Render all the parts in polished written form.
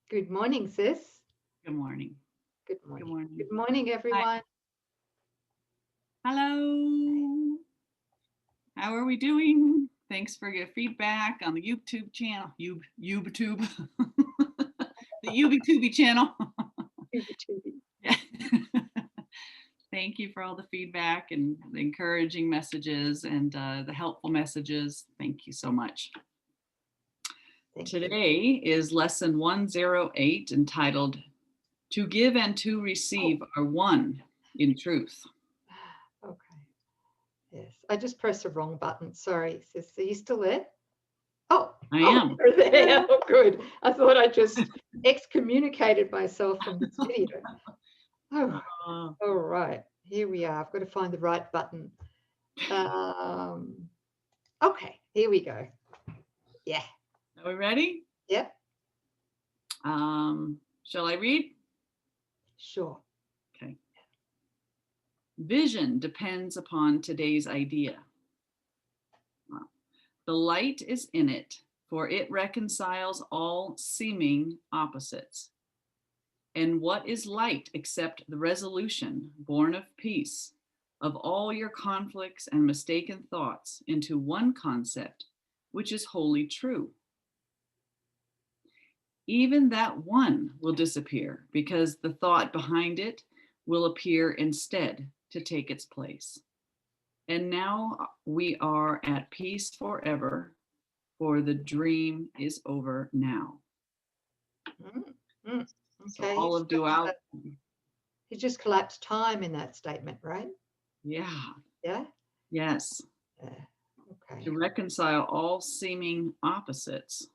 Good morning, sis. Good morning. Good Good morning. morning. Good morning, Hi. everyone. Hello. How are we doing? Thanks for your feedback on the YouTube channel. YouTube. The YouTube channel. Tubi. Yeah. Thank you for all the feedback and the encouraging messages and the helpful messages. Thank you so much. Thank you. Today is lesson 108 entitled To Give and to Receive Are One in Truth. Okay. Yes. I just pressed the wrong button. Sorry, sis. Are you still there? I am. You're there. Oh, good. I thought I just excommunicated myself from this video. Oh, Uh, all right. Here we are. I've got to find the right button. Okay. Here we go. Yeah. Are we ready? Yep. Shall I read? Sure. Okay. Vision depends upon today's idea. Well, the light is in it, for it reconciles all seeming opposites. And what is light except the resolution, born of peace, of all your conflicts and mistaken thoughts into one concept, which is wholly true? Even that one will disappear because the thought behind it will appear instead to take its place. And now we are at peace forever, for the dream is over now. Mm. So Okay. all of duality. He just collapsed time in that statement, right? Yeah. Yeah. Yes. Okay. To reconcile all seeming opposites,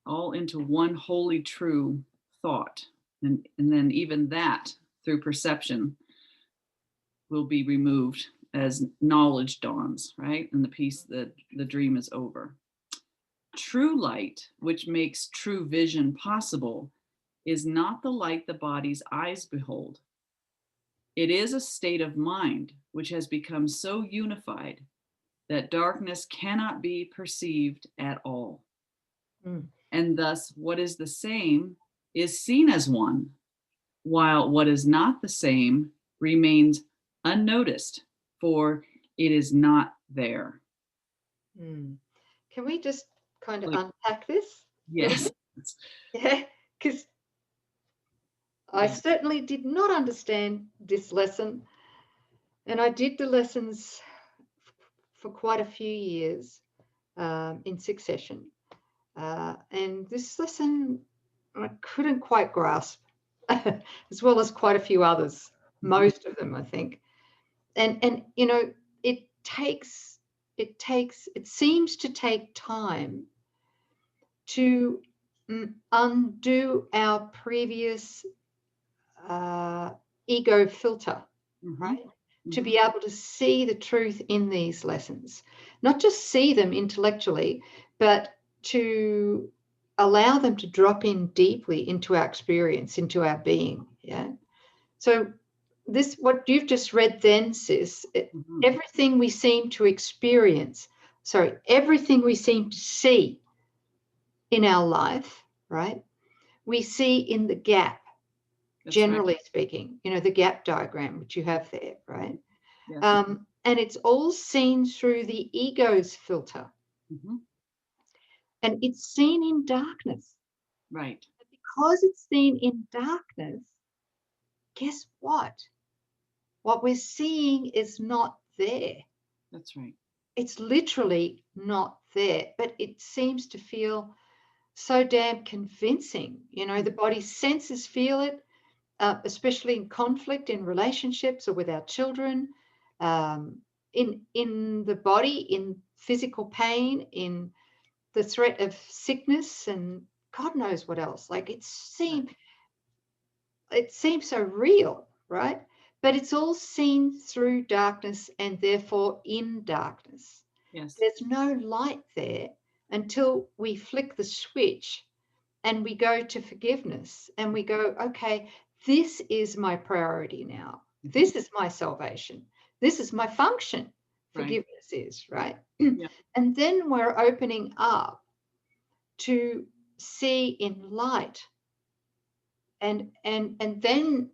all into one wholly true thought. And then even that through perception will be removed as knowledge dawns, right? And the peace that the dream is over. True light, which makes true vision possible, is not the light the body's eyes behold. It is a state of mind which has become so unified that darkness cannot be perceived at all. Mm. And thus, what is the same is seen as one, while what is not the same remains unnoticed, for it is not there. Mm. Can we just kind of Like, unpack this a little yes. bit? Yeah, because I Yeah. certainly did not understand this lesson, and I did the lessons for quite a few years in succession. And this lesson I couldn't quite grasp, as well as quite a few others, Mhm. most of them, I think. And you know, it seems to take time to undo our previous uh, ego filter, Mhm. right? To Mhm. be able to see the truth in these lessons, not just see them intellectually, but to allow them to drop in deeply into our experience, into our being. Yeah. So this, what you've just read then, sis, Mhm. everything we seem to experience, sorry, everything we seem to see in our life, right? We see in the gap, That's right. generally speaking, the gap diagram, which you have there, right? Yes. And it's all seen through the ego's filter, Mhm. and it's seen in darkness. Right. Because it's seen in darkness, guess what? What we're seeing is not there. That's right. It's literally not there, but it seems to feel so damn convincing. The body's senses feel it, especially in conflict, in relationships, or with our children, in the body, in physical pain, in the threat of sickness, and God knows what else. Like Right. it seems so real, right? But it's all seen through darkness and therefore in darkness. Yes. There's no light there until we flick the switch and we go to forgiveness and we go, okay, this is my priority now. Mhm. This is my salvation. This is my function. Right. Forgiveness is, right? Yeah. And then we're opening up to see in light. And then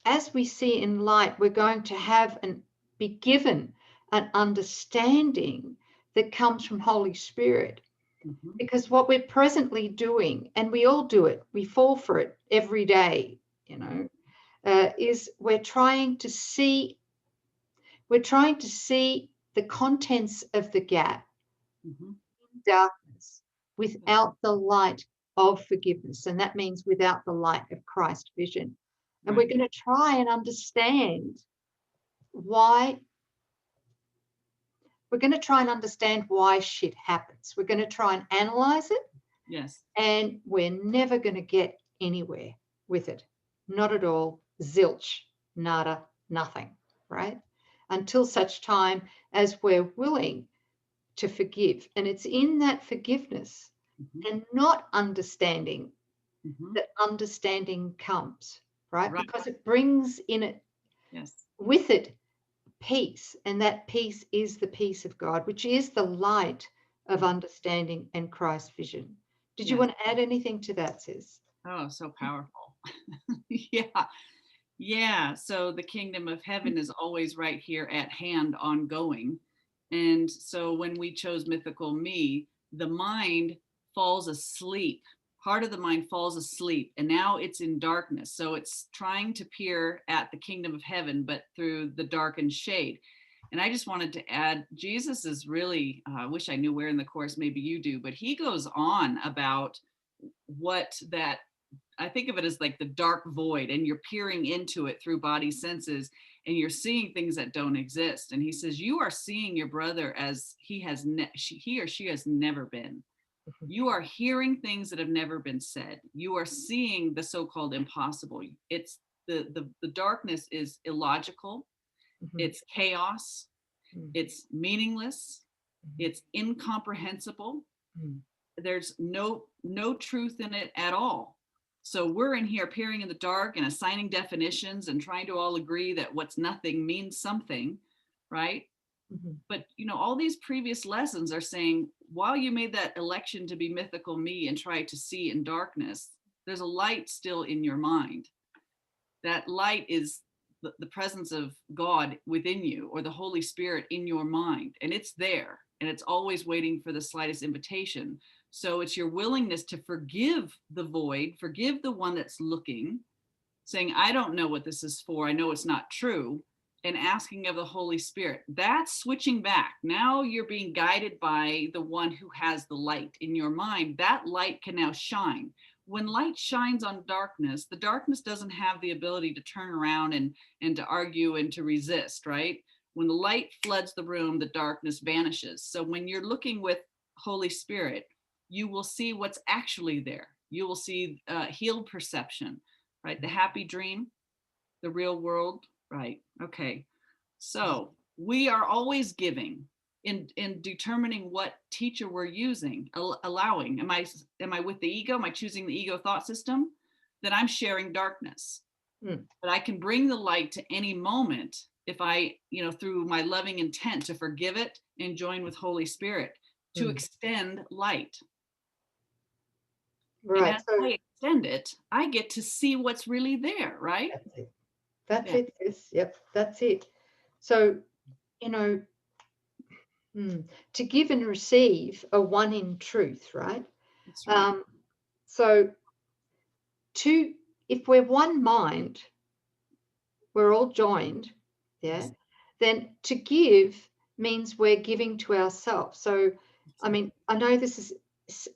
as we see in light, we're going to have and be given an understanding that comes from Holy Spirit. Mhm. Because what we're presently doing, and we all do it, we fall for it every day, is we're trying to see the contents of the gap Mhm. in darkness without the light of forgiveness. And that means without the light of Christ vision. And Right. we're going to try and understand why. We're going to try and understand why shit happens. We're going to try and analyze it. Yes. And we're never going to get anywhere with it. Not at all. Zilch, nada, nothing, right? Until such time as we're willing to forgive. And it's in that forgiveness Mhm. and not understanding Mhm. that understanding comes, right? Right. Because it brings in it, Yes. with it, peace. And that peace is the peace of God, which is the light of understanding and Christ's vision. Did you Yes. want to add anything to that, sis? Oh, so powerful. Yeah. Yeah. So the kingdom of heaven is always right here at hand, ongoing. And so when we chose mythical me, the mind falls asleep. Part of the mind falls asleep, and now it's in darkness. So it's trying to peer at the kingdom of heaven, but through the darkened shade. And I just wanted to add, Jesus is really, I wish I knew where in the course, maybe you do, but he goes on about what that, I think of it as like the dark void, and you're peering into it through body senses, and you're seeing things that don't exist. And he says, you are seeing your brother as he or she has never been. You are hearing things that have never been said. You are seeing the so-called impossible. It's the darkness is illogical. Mhm, It's chaos. mhm, It's meaningless. mhm, It's incomprehensible. mhm, There's no truth in it at all. So we're in here peering in the dark and assigning definitions and trying to all agree that what's nothing means something, right? mhm, But all these previous lessons are saying, while you made that election to be mythical me and try to see in darkness, there's a light still in your mind. That light is the presence of God within you, or the Holy Spirit in your mind, and it's there, and it's always waiting for the slightest invitation. So it's your willingness to forgive the void, forgive the one that's looking, saying, I don't know what this is for, I know it's not true, and asking of the Holy Spirit. That's switching back. Now you're being guided by the one who has the light in your mind. That light can now shine. When light shines on darkness, the darkness doesn't have the ability to turn around and to argue and to resist, right? When the light floods the room, the darkness vanishes. So when you're looking with Holy Spirit, you will see what's actually there. You will see healed perception, right? The happy dream, the real world, right? Okay. So we are always giving in determining what teacher we're using, allowing. Am I with the ego? Am I choosing the ego thought system? Then I'm sharing darkness. mm, But I can bring the light to any moment if I, through my loving intent to forgive it and join with Holy Spirit to mm. extend light. And Right. as So I extend it, I get to see what's really there, right? that's it. That's Yeah, it, sis. Yep, that's it. So, you know, to give and receive are one in truth, right? that's right. Um, so to if we're one mind, we're all joined, yeah, Yes. then to give means we're giving to ourselves. So, I Exactly. mean, I know this is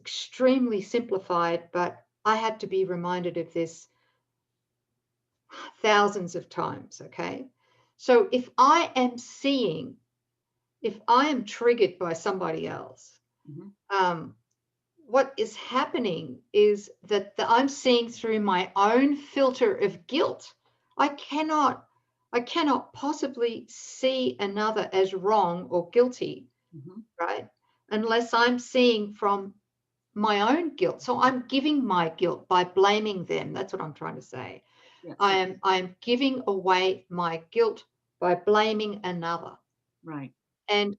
extremely simplified, but I had to be reminded of this thousands of times, okay? So if I am triggered by somebody else, Mhm. um, what is happening is that I'm seeing through my own filter of guilt. I cannot possibly see another as wrong or guilty, Mhm. right? Unless I'm seeing from my own guilt. So I'm giving my guilt by blaming them. That's what I'm trying to say. Yes. I am giving away my guilt by blaming another. Right. And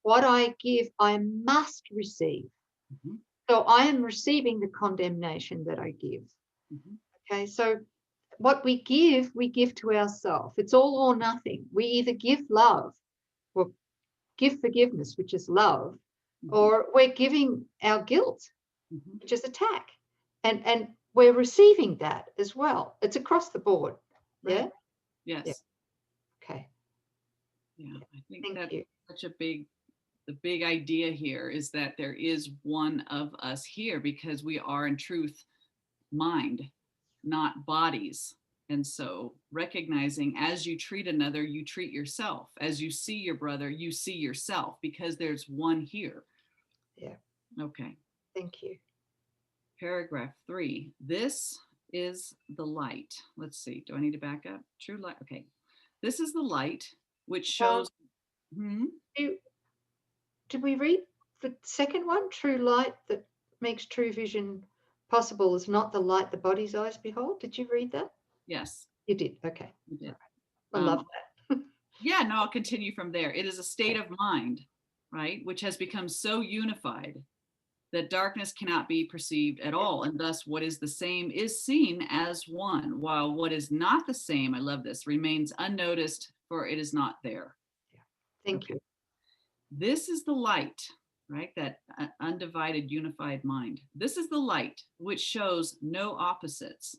what I give, I must receive. Mhm. So I am receiving the condemnation that I give. Mhm. Okay, so what we give to ourselves. It's all or nothing. We either give love or give forgiveness, which is love, Mhm. or we're giving our guilt, Mhm. which is attack. And we're receiving that as well. It's across the board. Yeah? Right. Yeah. Yes. Okay. Yeah. I think Thank that's you. such a the big idea here is that there is one of us here because we are in truth mind, not bodies. And so recognizing as you treat another, you treat yourself. As you see your brother, you see yourself because there's one here. Yeah. Okay. Thank you. Paragraph 3. This is the light. Let's see. Do I need to back up? True light. Okay. This is the light which shows. Hmm? Did we read the second one? True light that makes true vision possible is not the light the body's eyes behold. Did you read that? Yes, You did. Okay. we did. I love Um, that. yeah, no, I'll continue from there. It is a state of mind, right, which has become so unified that darkness cannot be perceived at all. And thus, what is the same is seen as one, while what is not the same, I love this, remains unnoticed, for it is not there. Yeah. Thank Okay. you. This is the light, right? That undivided, unified mind. This is the light which shows no opposites.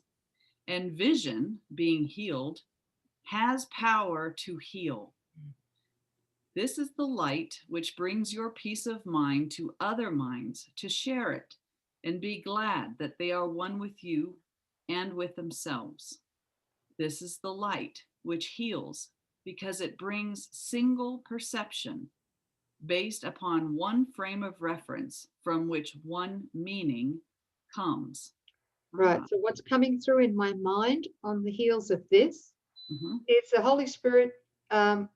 And vision, being healed, has power to heal. This is the light which brings your peace of mind to other minds to share it and be glad that they are one with you and with themselves. This is the light which heals because it brings single perception based upon one frame of reference from which one meaning comes. Right. Ah, So what's coming through in my mind on the heels of this mhm, is the Holy Spirit um,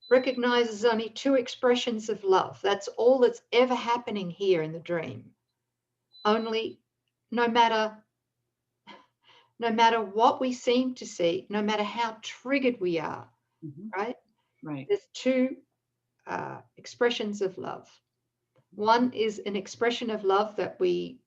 recognizes only two expressions of love. That's all that's ever happening here in the dream. Only, no matter what we seem to see, no matter how triggered we are, mhm, right? right. There's two expressions of love. One is an expression of love that we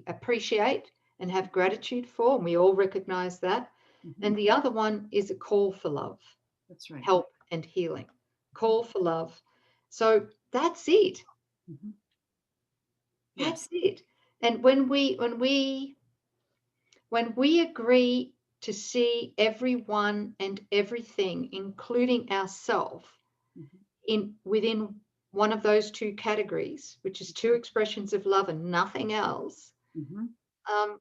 appreciate and have gratitude for, and we all recognize that. Mhm, And the other one is a call for love, that's right. help, and healing. Call for love. So that's it. Mhm, That's yes. it. And when we agree to see everyone and everything, including ourselves, Mhm, in within one of those two categories, which is two expressions of love and nothing else, mhm, um,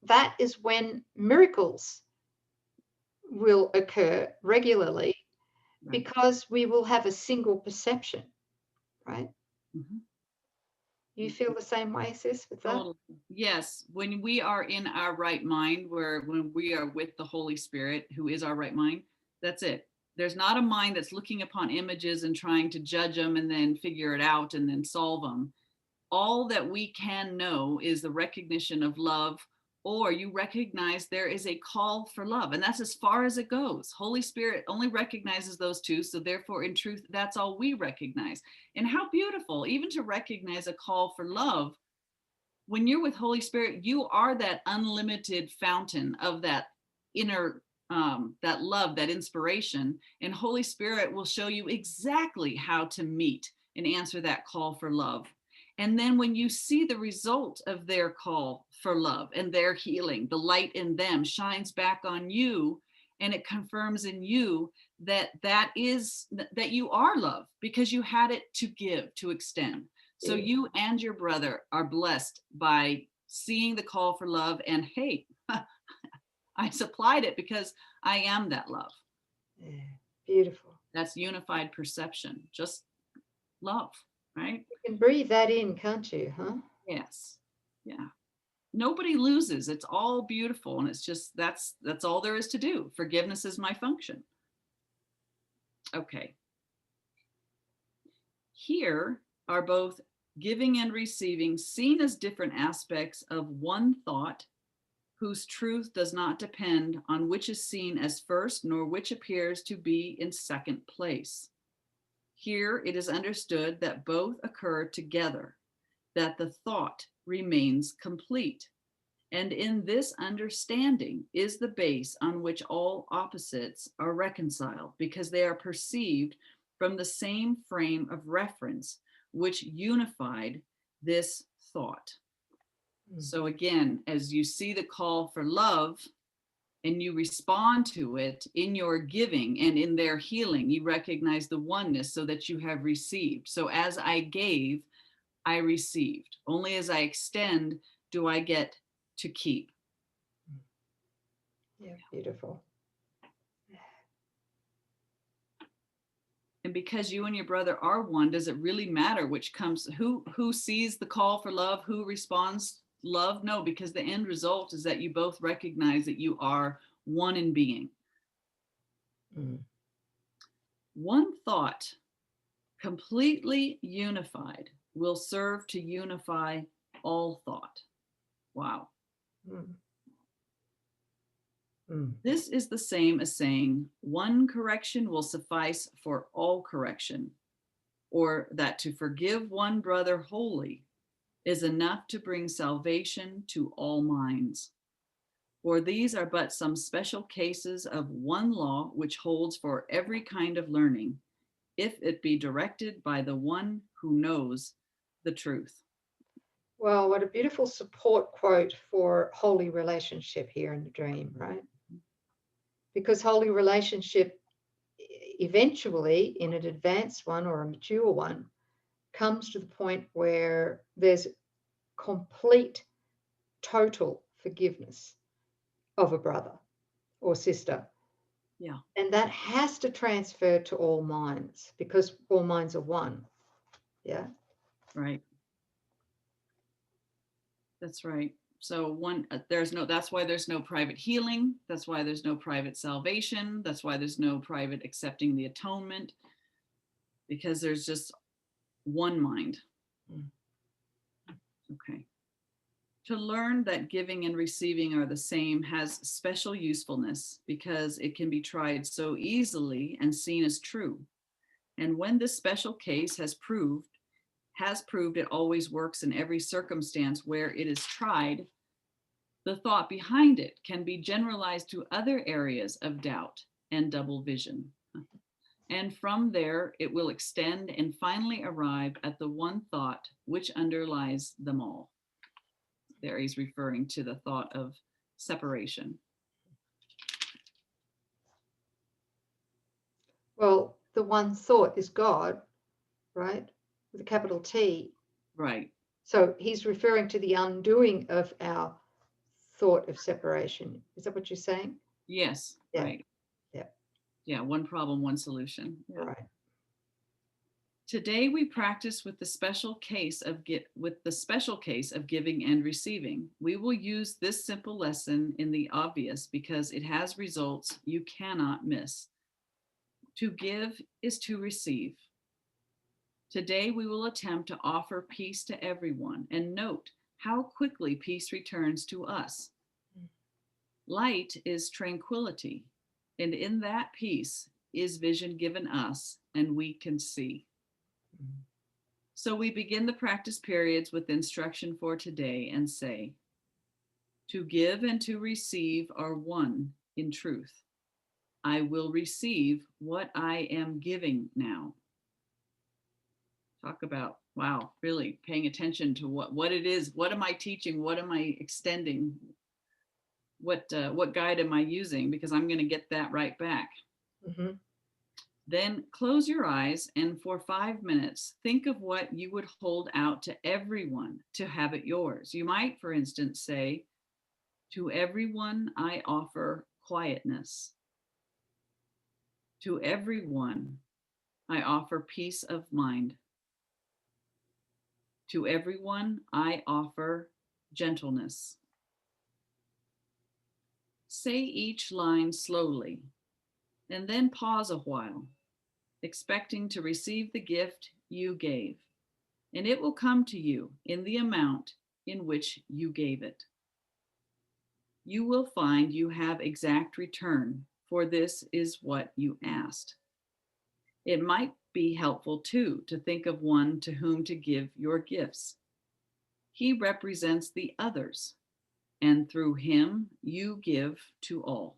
that is when miracles will occur regularly right. because we will have a single perception, right? Mhm. You feel the same way, sis, with that? Totally. Yes. When we are in our right mind, when we are with the Holy Spirit, who is our right mind, that's it. There's not a mind that's looking upon images and trying to judge them and then figure it out and then solve them. All that we can know is the recognition of love, or you recognize there is a call for love, and that's as far as it goes. Holy Spirit only recognizes those two, so therefore in truth that's all we recognize. And how beautiful even to recognize a call for love. When you're with Holy Spirit, you are that unlimited fountain of that inner that love, that inspiration, and Holy Spirit will show you exactly how to meet and answer that call for love. And then when you see the result of their call for love and their healing, the light in them shines back on you, and it confirms in you that you are love because you had it to give, to extend. So Yeah. you and your brother are blessed by seeing the call for love, and hey, I supplied it because I am that love. Yeah. Beautiful. That's unified perception, just love, right? You can breathe that in, can't you? Huh? Yes. Yeah. Nobody loses. It's all beautiful, and it's just that's all there is to do. Forgiveness is my function. Okay. Here are both giving and receiving seen as different aspects of one thought whose truth does not depend on which is seen as first nor which appears to be in second place. Here it is understood that both occur together, that the thought remains complete. And in this understanding is the base on which all opposites are reconciled, because they are perceived from the same frame of reference which unified this thought. So again, as you see the call for love and you respond to it in your giving and in their healing, you recognize the oneness so that you have received. So as I gave, I received. Only as I extend do I get to keep. Yeah, beautiful. And because you and your brother are one, does it really matter which comes, who sees the call for love, who responds love? No, because the end result is that you both recognize that you are one in being. One thought, completely unified, will serve to unify all thought. Wow. This is the same as saying one correction will suffice for all correction, or that to forgive one brother wholly is enough to bring salvation to all minds. For these are but some special cases of one law which holds for every kind of learning, if it be directed by the one who knows the truth. Well, what a beautiful support quote for holy relationship here in the dream, right? Because holy relationship eventually, in an advanced one or a mature one, comes to the point where there's complete, total forgiveness of a brother or sister. Yeah. And that has to transfer to all minds, because all minds are one. Yeah. Right. That's right. So that's why there's no private healing. That's why there's no private salvation. That's why there's no private accepting the atonement, because there's just one mind. Okay. To learn that giving and receiving are the same has special usefulness, because it can be tried so easily and seen as true. And when this special case has proved it always works in every circumstance where it is tried, the thought behind it can be generalized to other areas of doubt and double vision. And from there, it will extend and finally arrive at the one thought which underlies them all. There he's referring to the thought of separation. Well, the one thought is God, right? With a capital T. Right. So he's referring to the undoing of our thought of separation. Is that what you're saying? Yes. Yeah. Right. Yeah. Yeah. One problem, one solution. Yeah. Right. Today we practice with the special case of giving and receiving. We will use this simple lesson in the obvious because it has results you cannot miss. To give is to receive. Today we will attempt to offer peace to everyone, and note how quickly peace returns to us. Light is tranquility, and in that peace is vision given us, and we can see. So we begin the practice periods with instruction for today and say, to give and to receive are one in truth. I will receive what I am giving now. Talk about, wow, really paying attention to what it is. What am I teaching? What am I extending? What guide am I using? Because I'm going to get that right back. Mm-hmm. Then close your eyes and for 5 minutes, think of what you would hold out to everyone to have it yours. You might, for instance, say, to everyone I offer quietness. To everyone I offer peace of mind. To everyone I offer gentleness. Say each line slowly and then pause a while, expecting to receive the gift you gave, and it will come to you in the amount in which you gave it. You will find you have exact return, for this is what you asked. It might be helpful too to think of one to whom to give your gifts. He represents the others, and through him you give to all.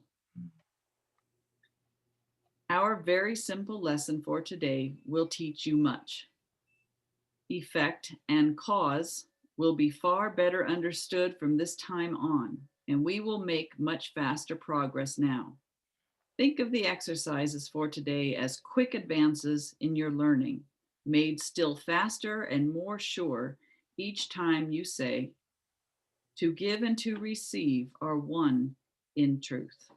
Our very simple lesson for today will teach you much. Effect and cause will be far better understood from this time on, and we will make much faster progress now. Think of the exercises for today as quick advances in your learning, made still faster and more sure each time you say, to give and to receive are one in truth.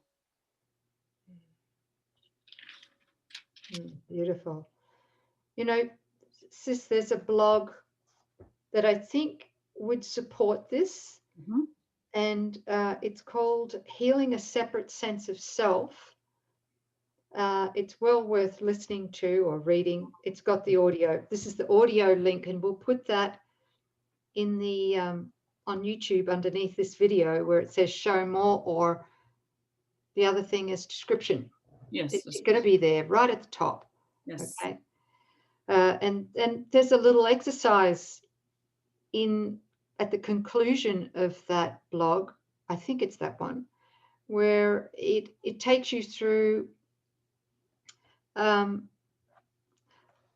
Beautiful. You know, sis, there's a blog that I think would support this. Mm-hmm. And it's called Healing a Separate Sense of Self. It's well worth listening to or reading. It's got the audio. This is the audio link, and we'll put that in the on YouTube underneath this video where it says show more, or the other thing is description. Yes. It's going to be there right at the top. Yes. Okay. And there's a little exercise at the conclusion of that blog. I think it's that one, where it takes you through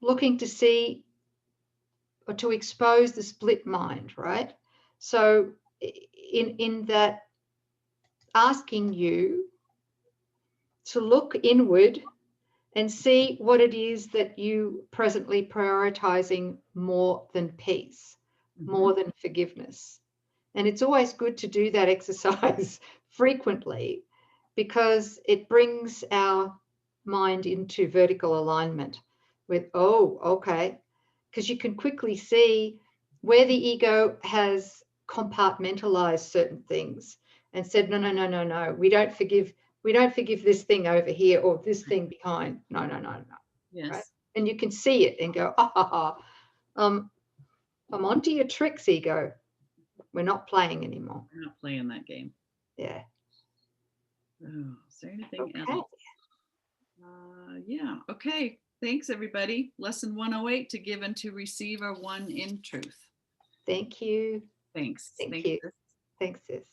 looking to see or to expose the split mind, right? So in that, asking you to look inward and see what it is that you presently prioritizing more than peace, more than forgiveness. And it's always good to do that exercise frequently, because it brings our mind into vertical alignment with, oh, okay, because you can quickly see where the ego has compartmentalized certain things and said, no, no, no, no, no, we don't forgive this thing over here or this thing behind. No, no, no, no. Yes. Right? And you can see it and go, I'm onto your tricks, ego. We're not playing anymore. We're not playing that game. Yeah. Oh, is there anything else? Yeah. Okay. Thanks, everybody. Lesson 108, to give and to receive are one in truth. Thank you. Thanks. Thank you. Thanks, sis.